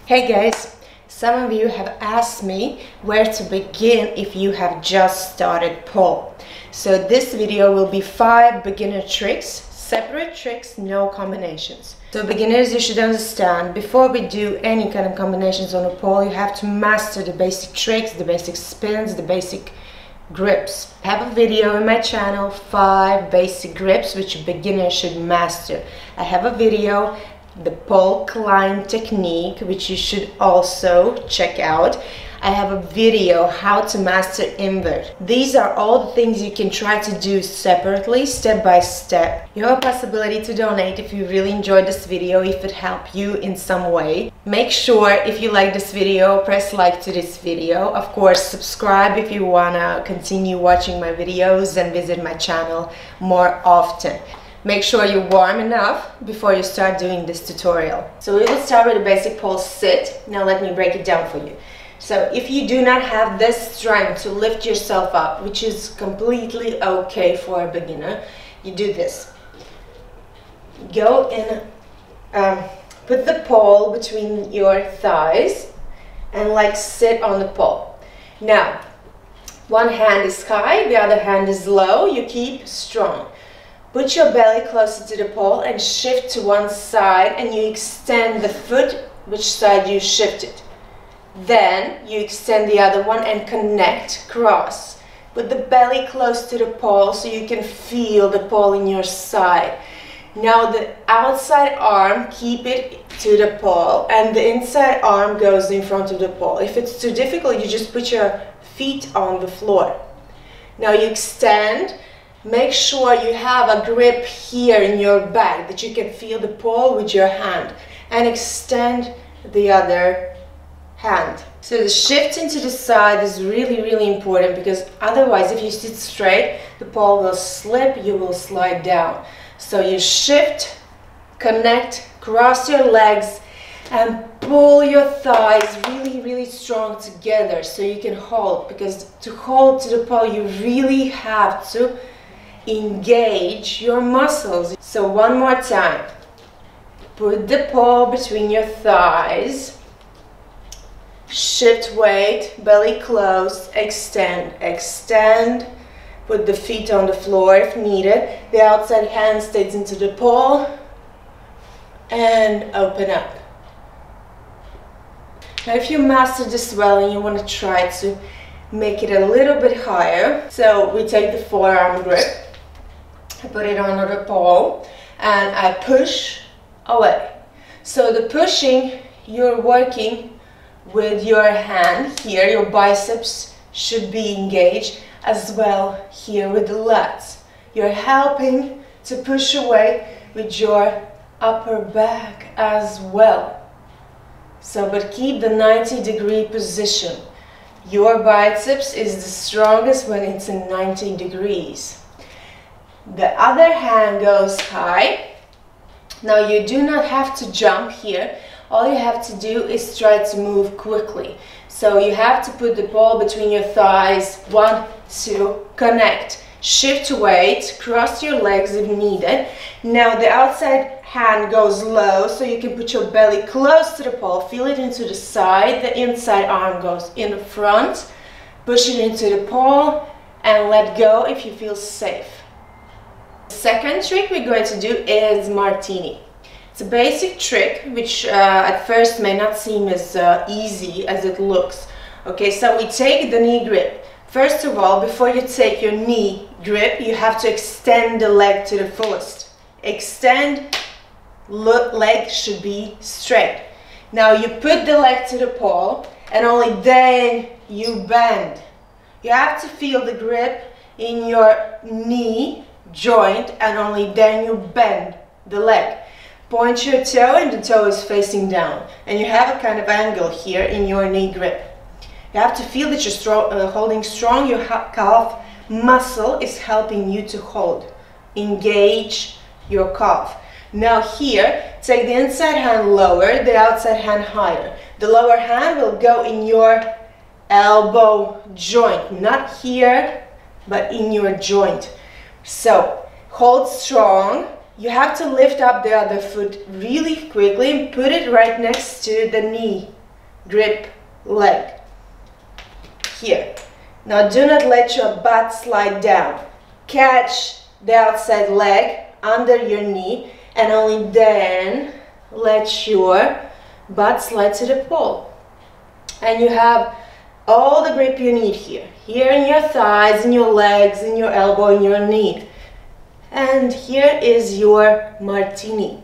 Hey guys, some of you have asked me where to begin if you have just started pole. So this video will be 5 beginner tricks, separate tricks, no combinations. So beginners, you should understand, before we do any kind of combinations on a pole, you have to master the basic tricks, the basic spins, the basic grips. I have a video in my channel, 5 basic grips which a beginner should master. I have a video, the pole climb technique, which you should also check out. I have a video how to master invert. These are all the things you can try to do separately, step by step. You have a possibility to donate if you really enjoyed this video, if it helped you in some way. Make sure if you like this video, press like to this video. Of course, subscribe if you wanna continue watching my videos and visit my channel more often. Make sure you're warm enough before you start doing this tutorial. So we will start with a basic pole sit. Now let me break it down for you. So if you do not have this strength to lift yourself up, which is completely okay for a beginner, you do this. Go in, put the pole between your thighs and like sit on the pole. Now, one hand is high, the other hand is low. You keep strong. Put your belly closer to the pole and shift to one side, and you extend the foot which side you shifted. Then you extend the other one and connect, cross. Put the belly close to the pole so you can feel the pole in your side. Now the outside arm, keep it to the pole, and the inside arm goes in front of the pole. If it's too difficult, you just put your feet on the floor. Now you extend. Make sure you have a grip here in your back, that you can feel the pole with your hand, and extend the other hand. So the shifting to the side is really important, because otherwise if you sit straight, the pole will slip, you will slide down. So you shift, connect, cross your legs and pull your thighs really strong together so you can hold, because to hold to the pole you really have to engage your muscles. So one more time. Put the pole between your thighs. Shift weight, belly closed, extend, extend. Put the feet on the floor if needed. The outside hand stays into the pole and open up. Now if you master this well and you want to try to make it a little bit higher, so we take the forearm grip, I put it on the pole and I push away. So the pushing, you're working with your hand here, your biceps should be engaged, as well here with the lats. You're helping to push away with your upper back as well. So, but keep the 90-degree position. Your biceps is the strongest when it's in 90 degrees. The other hand goes high. Now you do not have to jump here. All you have to do is try to move quickly. So you have to put the pole between your thighs. 1, 2, connect. Shift weight, cross your legs if needed. Now the outside hand goes low, so you can put your belly close to the pole. Feel it into the side. The inside arm goes in the front. Push it into the pole and let go if you feel safe. The second trick we're going to do is martini. It's a basic trick which at first may not seem as easy as it looks. Okay, so we take the knee grip. First of all, before you take your knee grip, you have to extend the leg to the fullest. Extend, leg should be straight. Now you put the leg to the pole and only then you bend. You have to feel the grip in your knee joint and only then you bend the leg. Point your toe and the toe is facing down, and you have a kind of angle here in your knee grip. You have to feel that you're holding strong. Your calf muscle is helping you to hold. Engage your calf. Now here, take the inside hand lower, the outside hand higher. The lower hand will go in your elbow joint, not here, but in your joint. So hold strong You have to lift up the other foot really quickly and put it right next to the knee grip leg. Here. Now do not let your butt slide down. Catch the outside leg under your knee and only then let your butt slide to the pole. And you have all the grip you need here. Here in your thighs, in your legs, in your elbow, in your knee. And here is your martini.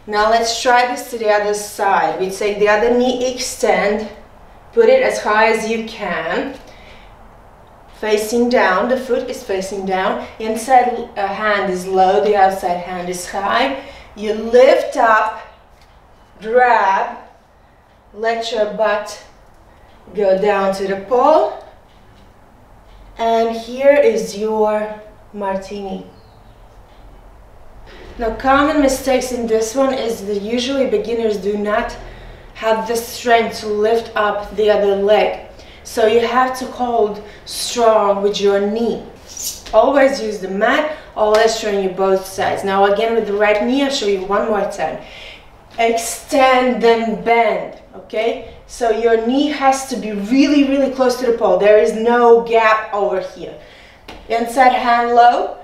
Now let's try this to the other side. We take the other knee, extend, put it as high as you can. Facing down, the foot is facing down. Inside hand is low, the outside hand is high. You lift up, grab, let your butt go down to the pole. And here is your martini. Now, common mistakes in this one is that usually beginners do not have the strength to lift up the other leg. So you have to hold strong with your knee. Always use the mat, always showing you both sides. Now again with the right knee, I'll show you one more time. Extend, then bend, okay? So your knee has to be really, really close to the pole. There is no gap over here. Inside hand low,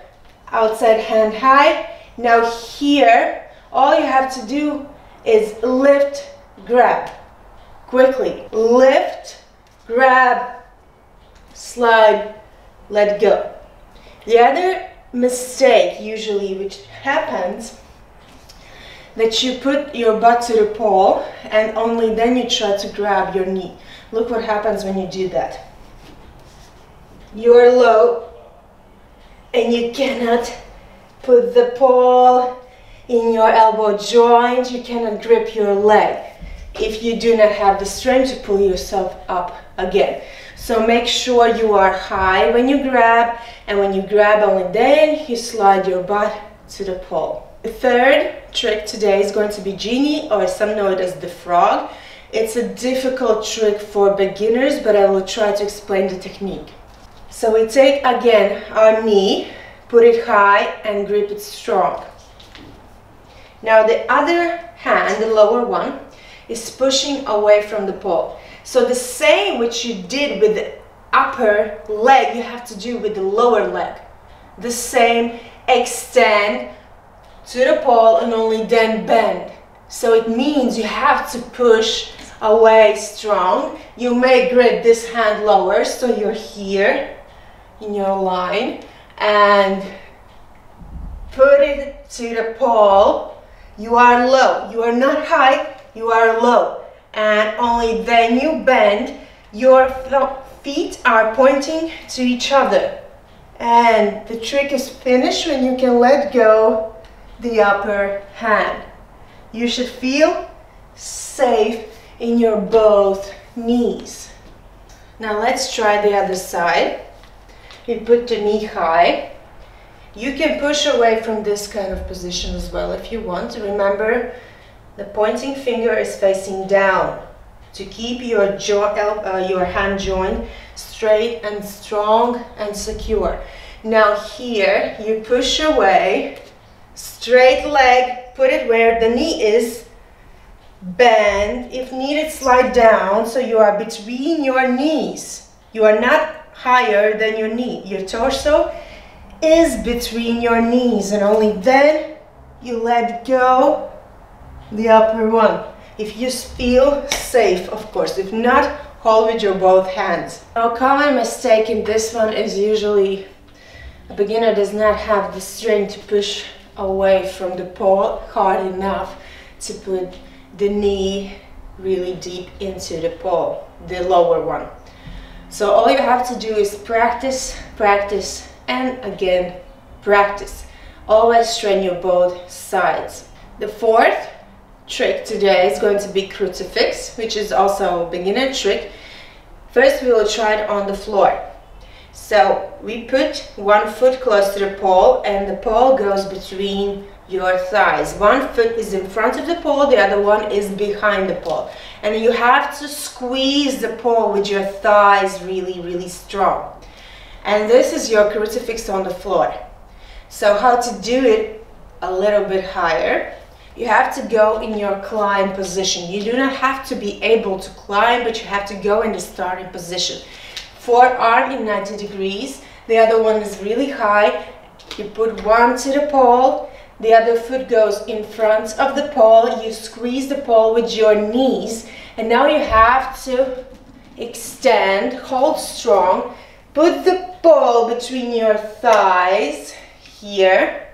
outside hand high. Now here, all you have to do is lift, grab. Quickly, lift, grab, slide, let go. The other mistake usually which happens, that you put your butt to the pole and only then you try to grab your knee. Look what happens when you do that. You're low and you cannot put the pole in your elbow joint, you cannot grip your leg if you do not have the strength to pull yourself up again. So make sure you are high when you grab, and when you grab only then you slide your butt to the pole. The third trick today is going to be genie, or some know it as the frog. It's a difficult trick for beginners, but I will try to explain the technique. So we take again our knee, put it high and grip it strong. Now the other hand, the lower one, is pushing away from the pole. So the same which you did with the upper leg, you have to do with the lower leg. The same, extend to the pole and only then bend. So it means you have to push away strong. You may grip this hand lower, so you're here in your line, and put it to the pole. You are low, you are not high, you are low, and only then you bend. Your feet are pointing to each other, and the trick is finished when you can let go the upper hand. You should feel safe in your both knees. Now let's try the other side. You put the knee high. You can push away from this kind of position as well if you want. Remember, the pointing finger is facing down to keep your hand joint straight and strong and secure. Now here, you push away, straight leg, put it where the knee is, bend, if needed slide down, so you are between your knees. You are not higher than your knee. Your torso is between your knees, and only then you let go the upper one. If you feel safe, of course. If not, hold with your both hands. A common mistake in this one is usually a beginner does not have the strength to push away from the pole hard enough to put the knee really deep into the pole, the lower one. So all you have to do is practice, practice, and again practice. Always train your both sides. The fourth trick today is going to be crucifix, which is also a beginner trick. First we will try it on the floor. So we put one foot close to the pole, and the pole goes between your thighs. One foot is in front of the pole, the other one is behind the pole. And you have to squeeze the pole with your thighs really, really strong. And this is your crucifix on the floor. So how to do it a little bit higher. You have to go in your climb position. You do not have to be able to climb, but you have to go in the starting position. Forearm in 90 degrees, the other one is really high. You put one to the pole, the other foot goes in front of the pole, you squeeze the pole with your knees, and now you have to extend, hold strong, put the pole between your thighs here.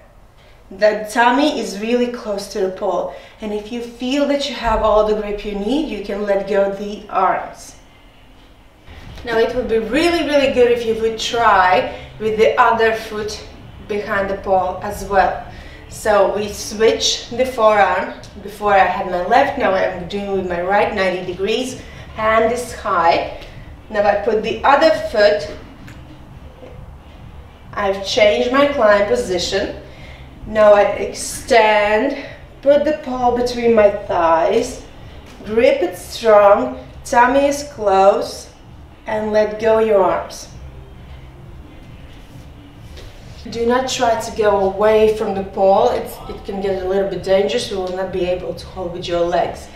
The tummy is really close to the pole, and if you feel that you have all the grip you need, you can let go the arms. Now it would be really good if you would try with the other foot behind the pole as well. So we switch the forearm. Before I had my left, now I'm doing with my right, 90 degrees, hand is high. Now I put the other foot, I've changed my climb position. Now I extend, put the pole between my thighs, grip it strong, tummy is close, and let go your arms. Do not try to go away from the pole, it can get a little bit dangerous, you will not be able to hold with your legs.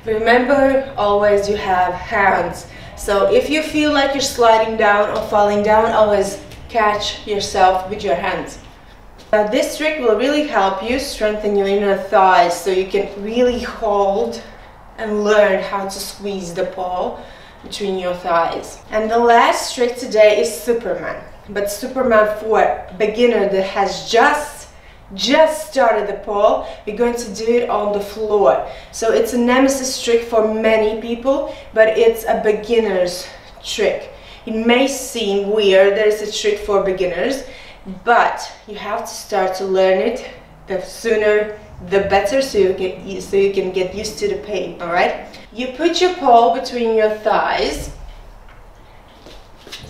Remember, always you have hands, so if you feel like you're sliding down or falling down, always catch yourself with your hands. Now this trick will really help you strengthen your inner thighs, so you can really hold and learn how to squeeze the pole between your thighs. And the last trick today is Superman. But Superman for a beginner that has just started the pole, we're going to do it on the floor. So it's a nemesis trick for many people, but it's a beginner's trick. It may seem weird that it's a trick for beginners, but you have to start to learn it. The sooner the better, so you can get used to the pain. All right, you put your pole between your thighs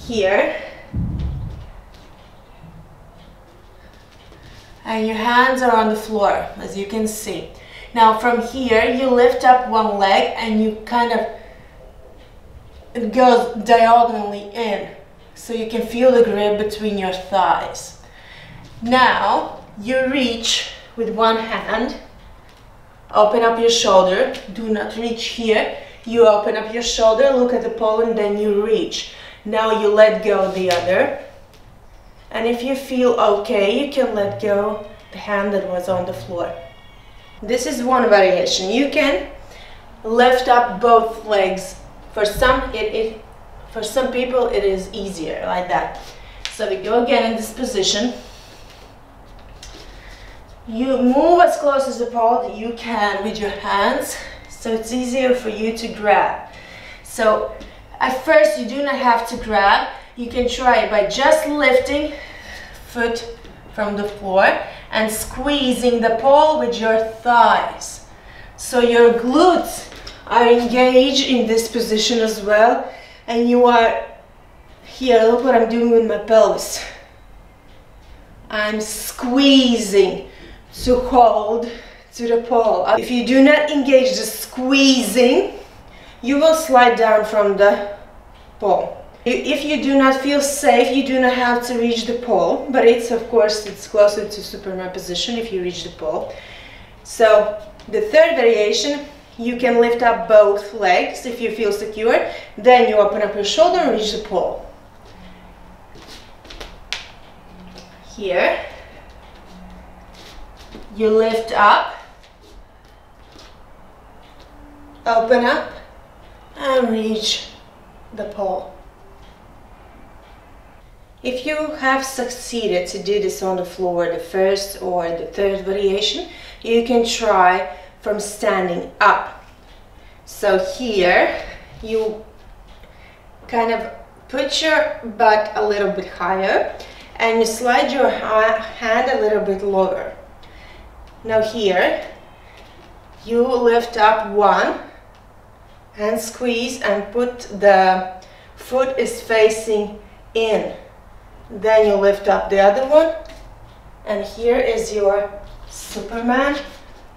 here, and your hands are on the floor, as you can see. Now from here you lift up one leg and you kind of, it goes diagonally in, so you can feel the grip between your thighs. Now you reach with one hand, open up your shoulder, do not reach here, you open up your shoulder, look at the pole, and then you reach. Now you let go the other, and if you feel okay, you can let go the hand that was on the floor. This is one variation. You can lift up both legs. For some people it is easier like that. So we go again in this position. You move as close as the pole that you can with your hands, so it's easier for you to grab. So at first you do not have to grab. You can try it by just lifting foot from the floor and squeezing the pole with your thighs. So your glutes are engaged in this position as well, and you are here. Look what I'm doing with my pelvis. I'm squeezing to hold to the pole. If you do not engage the squeezing, you will slide down from the pole. If you do not feel safe, you do not have to reach the pole, but of course it's closer to Superman position if you reach the pole. So the third variation, you can lift up both legs if you feel secure, then you open up your shoulder and reach the pole. Here, you lift up, open up, and reach the pole. If you have succeeded to do this on the floor, the first or the third variation, you can try from standing up. So here, you kind of put your butt a little bit higher and you slide your hand a little bit lower. Now here, you lift up one and squeeze and put the foot is facing in. Then you lift up the other one, and here is your Superman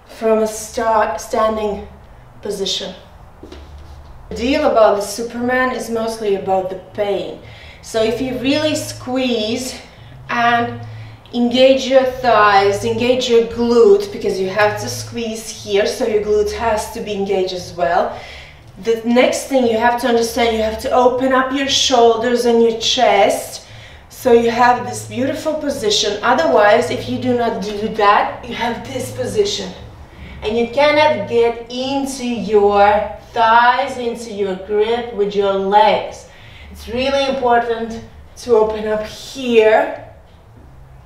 from a standing position. The deal about the Superman is mostly about the pain. So if you really squeeze and Engage your thighs, engage your glute, because you have to squeeze here, so your glute has to be engaged as well. The next thing you have to understand, you have to open up your shoulders and your chest, so you have this beautiful position. Otherwise, if you do not do that, you have this position. And you cannot get into your thighs, into your grip with your legs. It's really important to open up here.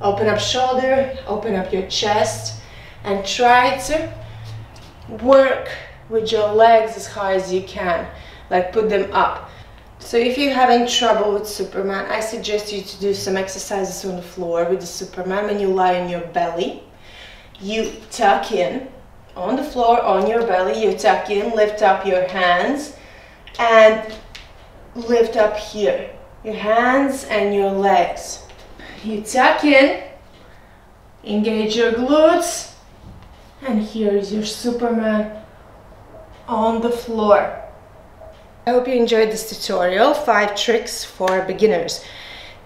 Open up shoulder, open up your chest, and try to work with your legs as high as you can, like put them up. So if you're having trouble with Superman, I suggest you to do some exercises on the floor with the Superman. When you lie on your belly, you tuck in on the floor, on your belly, you tuck in, lift up your hands, and lift up here, your hands and your legs. You tuck in, engage your glutes, and here is your Superman on the floor. I hope you enjoyed this tutorial, 5 tricks for beginners.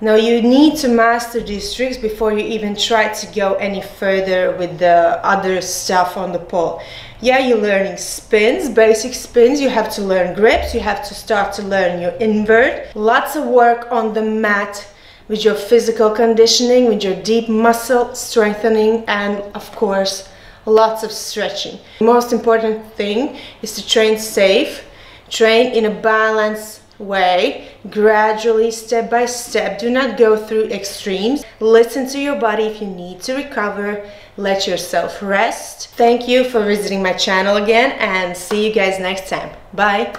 Now you need to master these tricks before you even try to go any further with the other stuff on the pole. Yeah, you're learning spins, basic spins, you have to learn grips, you have to start to learn your invert. Lots of work on the mat with your physical conditioning, with your deep muscle strengthening, and of course, lots of stretching. The most important thing is to train safe, train in a balanced way, gradually, step by step. Do not go through extremes. Listen to your body. If you need to recover, let yourself rest. Thank you for visiting my channel again, and see you guys next time. Bye.